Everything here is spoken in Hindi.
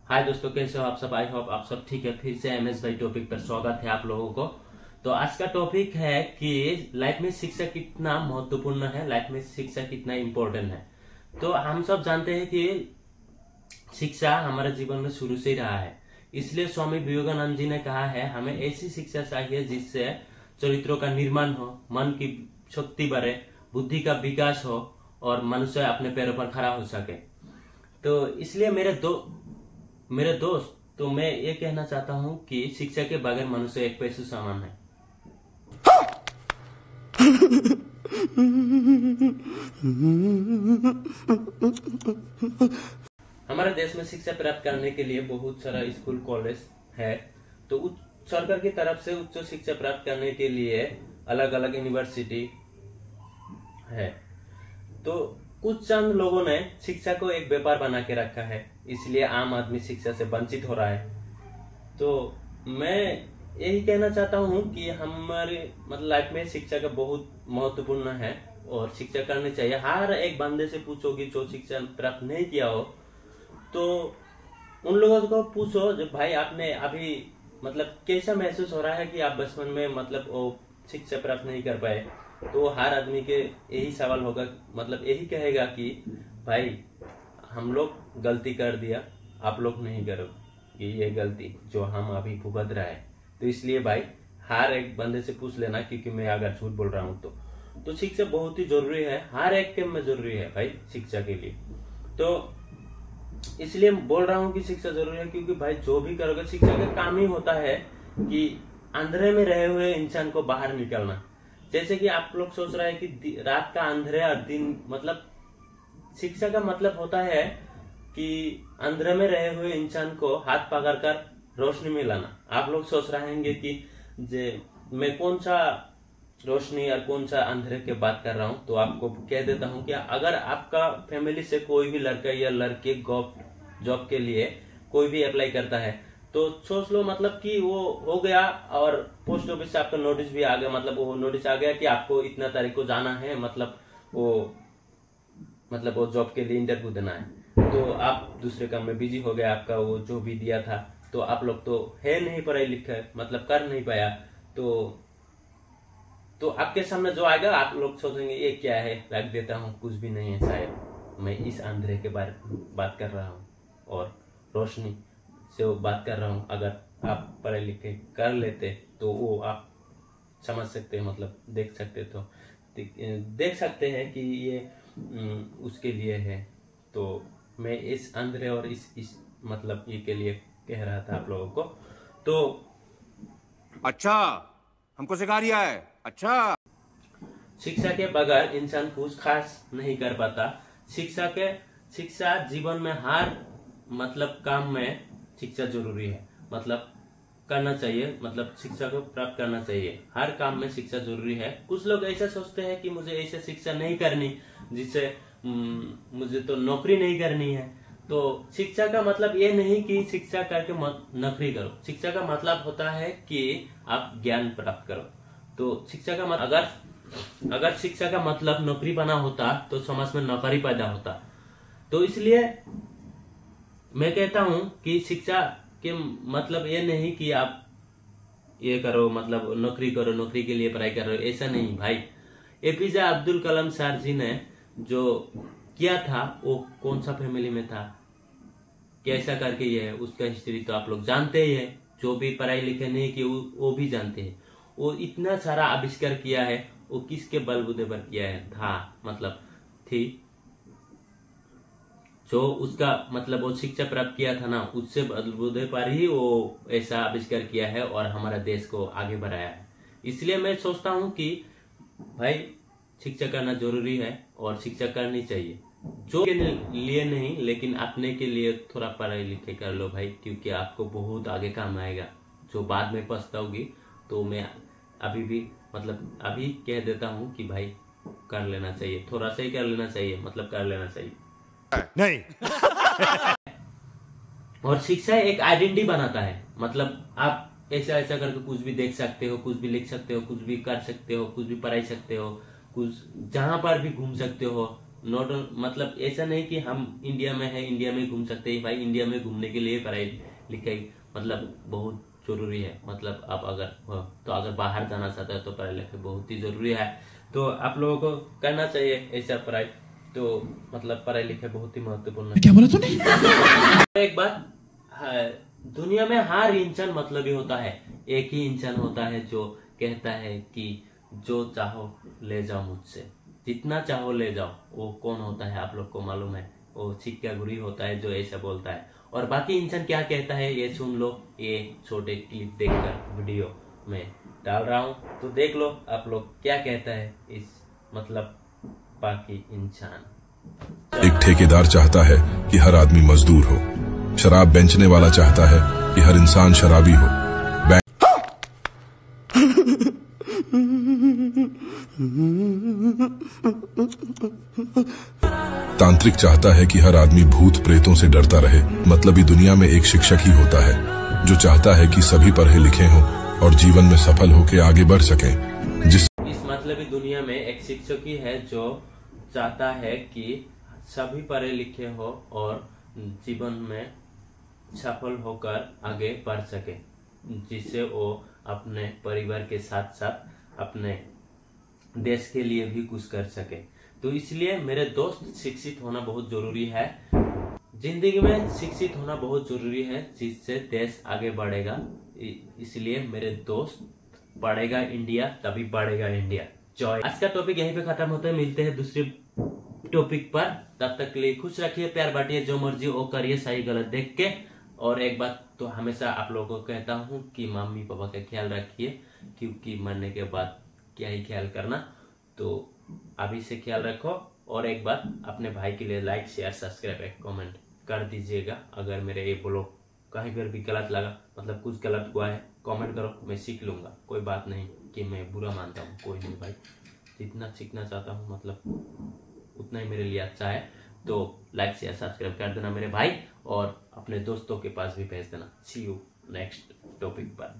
हाय दोस्तों, कैसे हो आप सब। आई होप आप सब ठीक है। फिर से एमएस भाई टॉपिक पर स्वागत है आप लोगों को। तो आज का टॉपिक है कि लाइफ में शिक्षा कितना महत्वपूर्ण है, लाइफ में शिक्षा कितना इम्पोर्टेंट है। तो हम सब जानते हैं कि शिक्षा हमारे जीवन में शुरू से ही रहा है। इसलिए स्वामी विवेकानंद जी ने कहा है हमें ऐसी शिक्षा चाहिए जिससे चरित्रों का निर्माण हो, मन की शक्ति बढ़े, बुद्धि का विकास हो और मनुष्य अपने पैरों पर खड़ा हो सके। तो इसलिए मेरे दोस्त, तो मैं ये कहना चाहता हूँ कि शिक्षा के बगैर मनुष्य एक पैसे समान है। हमारे देश में शिक्षा प्राप्त करने के लिए बहुत सारा स्कूल कॉलेज है। तो सरकार की तरफ से उच्च शिक्षा प्राप्त करने के लिए अलग अलग यूनिवर्सिटी है। तो कुछ चंद लोगों ने शिक्षा को एक व्यापार बना के रखा है, इसलिए आम आदमी शिक्षा से वंचित हो रहा है। तो मैं यही कहना चाहता हूँ कि हमारे लाइफ में शिक्षा का बहुत महत्वपूर्ण है और शिक्षा करनी चाहिए। हर एक बंदे से पूछोगे जो शिक्षा प्राप्त नहीं किया हो, तो उन लोगों को पूछो जो भाई आपने अभी कैसा महसूस हो रहा है कि आप बचपन में वो शिक्षा प्राप्त नहीं कर पाए। तो हर आदमी के यही सवाल होगा, यही कहेगा कि भाई हम लोग गलती कर दिया, आप लोग नहीं करो ये गलती जो हम अभी भुगत रहा है। तो इसलिए भाई हर एक बंदे से पूछ लेना, क्योंकि मैं अगर झूठ बोल रहा हूँ तो शिक्षा बहुत ही जरूरी है, हर एक के में जरूरी है भाई शिक्षा के लिए। तो इसलिए बोल रहा हूँ कि शिक्षा जरूरी है, क्योंकि भाई जो भी करोगे, शिक्षा का काम ही होता है कि अंधेरे में रहे हुए इंसान को बाहर निकलना। जैसे कि आप लोग सोच रहे हैं कि रात का अंधेरे और दिन शिक्षा का मतलब होता है कि अंधेरे में रहे हुए इंसान को हाथ पकड़कर रोशनी में लाना। आप लोग सोच रहे होंगे कि मैं कौन सा रोशनी और कौन सा अंधेरे की बात कर रहा हूँ। तो आपको कह देता हूँ कि अगर आपका फैमिली से कोई भी लड़का या लड़के जॉब के लिए कोई भी अप्लाई करता है, तो सोच लो कि वो हो गया और पोस्ट ऑफिस से आपका नोटिस भी आ गया, वो नोटिस आ गया कि आपको इतना तारीख को जाना है, वो जॉब के लिए इंटरव्यू देना है। तो आप दूसरे काम में बिजी हो गए, आपका वो जो भी दिया था। तो आप लोग तो है नहीं पढ़ाई लिखा, कर नहीं पाया। तो आपके सामने जो आएगा आप लोग सोचेंगे ये क्या है, रख देता हूँ, कुछ भी नहीं है, शायद मैं इस अंधेरे के बारे में बात कर रहा हूँ और रोशनी से वो बात कर रहा हूँ। अगर आप पढ़े लिखे कर लेते तो वो आप समझ सकते हैं, देख सकते हैं कि ये उसके लिए है। तो मैं इस अंधेरे और इस ये के लिए कह रहा था आप लोगों को। तो अच्छा, हमको सिखा रिया है। अच्छा, शिक्षा के बगैर इंसान कुछ खास नहीं कर पाता। शिक्षा जीवन में हर काम में शिक्षा जरूरी है, करना चाहिए, शिक्षा को प्राप्त करना चाहिए। हर काम में शिक्षा जरूरी है। कुछ लोग ऐसा सोचते हैं कि मुझे ऐसे शिक्षा नहीं करनी जिससे मुझे तो नौकरी नहीं करनी है। तो शिक्षा का ये नहीं कि शिक्षा करके नौकरी करो। शिक्षा का मतलब होता है कि आप ज्ञान प्राप्त करो। तो शिक्षा का अगर शिक्षा का मतलब नौकरी बना होता तो समाज में नौकरी पैदा होता। तो इसलिए मैं कहता हूं कि शिक्षा के ये नहीं कि आप ये करो, नौकरी करो, नौकरी के लिए पढ़ाई कर रहे हो, ऐसा नहीं भाई। एपीजे अब्दुल कलाम सर जी ने जो किया था वो कौन सा फैमिली में था, कैसा करके ये है, उसका हिस्ट्री तो आप लोग जानते ही है। जो भी पढ़ाई लिखे नहीं किए वो भी जानते हैं। वो इतना सारा आविष्कार किया है, वो किसके बलबूते पर किया है थी जो उसका वो शिक्षा प्राप्त किया था ना, उससे बलबूते पर ही वो ऐसा आविष्कार किया है और हमारा देश को आगे बढ़ाया है। इसलिए मैं सोचता हूँ कि भाई शिक्षा करना जरूरी है और शिक्षा करनी चाहिए। जो के लिए नहीं, लेकिन अपने के लिए थोड़ा पढ़ाई लिखे कर लो भाई, क्योंकि आपको बहुत आगे काम आएगा। जो बाद में पछताओगी। तो मैं अभी भी अभी कह देता हूँ कि भाई कर लेना चाहिए, थोड़ा सा ही कर लेना चाहिए, कर लेना चाहिए नहीं। और शिक्षा एक आइडेंटिटी बनाता है। आप ऐसा करके कुछ भी देख सकते हो, कुछ भी लिख सकते हो, कुछ भी कर सकते हो, कुछ भी पढ़ाई सकते हो, कुछ जहां पर भी घूम सकते हो, नॉट मतलब ऐसा नहीं कि हम इंडिया में है, इंडिया में घूम सकते हैं भाई। इंडिया में घूमने के लिए पढ़ाई लिखाई मतलब बहुत जरूरी है। मतलब आप अगर तो अगर बाहर जाना चाहते हो तो पढ़ाई लिखाई बहुत ही जरूरी है। तो आप लोगों को करना चाहिए ऐसा पढ़ाई। तो मतलब पढ़ाई लिखाई बहुत ही महत्वपूर्ण है। क्या बोला तूने? एक बात, दुनिया में हर इंसान मतलबी होता है। एक ही इंसान होता है जो कहता है कि जो चाहो ले जाओ मुझसे, जितना चाहो ले जाओ। वो कौन होता है आप लोग को मालूम है? वो सिक्का गुरी होता है जो ऐसा बोलता है। और बाकी इंसान क्या कहता है ये सुन लो, ये छोटे क्लिप देखकर वीडियो में डाल रहा हूँ, तो देख लो आप लोग क्या कहता है इस मतलब बाकी इंसान। एक ठेकेदार चाहता है कि हर आदमी मजदूर हो। शराब बेचने वाला चाहता है कि हर इंसान शराबी हो। तांत्रिक चाहता है कि हर आदमी भूत प्रेतों से डरता रहे। मतलबी दुनिया में एक शिक्षक ही होता है जो चाहता है कि सभी पढ़े लिखे हों और जीवन में सफल होकर आगे बढ़ सकें। इस मतलबी दुनिया में एक शिक्षक ही है जो चाहता है कि सभी पढ़े लिखे हो और जीवन में सफल होकर आगे बढ़ सके, जिससे वो अपने परिवार के साथ साथ अपने देश के लिए भी कुछ कर सके। तो इसलिए मेरे दोस्त शिक्षित होना बहुत जरूरी है। जिंदगी में शिक्षित होना बहुत जरूरी है, जिससे देश आगे बढ़ेगा। इसलिए मेरे दोस्त, बढ़ेगा इंडिया तभी बढ़ेगा इंडिया। जॉय। आज का टॉपिक यहीं पे खत्म होता है। मिलते हैं दूसरे टॉपिक पर। तब तक के लिए खुश रखिए, प्यार बांटिए, जो मर्जी वो करिए सही गलत देख के। और एक बात तो हमेशा आप लोगों को कहता हूँ कि मम्मी पापा का ख्याल रखिए, क्योंकि मरने के बाद क्या ही ख्याल करना। तो अभी से ख्याल रखो। और एक बात, अपने भाई के लिए लाइक शेयर सब्सक्राइब एक कमेंट कर दीजिएगा। अगर मेरे ये ब्लॉग कहीं पर भी गलत लगा, मतलब कुछ गलत हुआ है, कमेंट करो, मैं सीख लूंगा। कोई बात नहीं कि मैं बुरा मानता हूँ, कोई नहीं भाई। जितना सीखना चाहता हूँ मतलब उतना ही मेरे लिए अच्छा है। तो लाइक शेयर सब्सक्राइब कर देना मेरे भाई, और अपने दोस्तों के पास भी भेज देना। सी यू नेक्स्ट टॉपिक पर।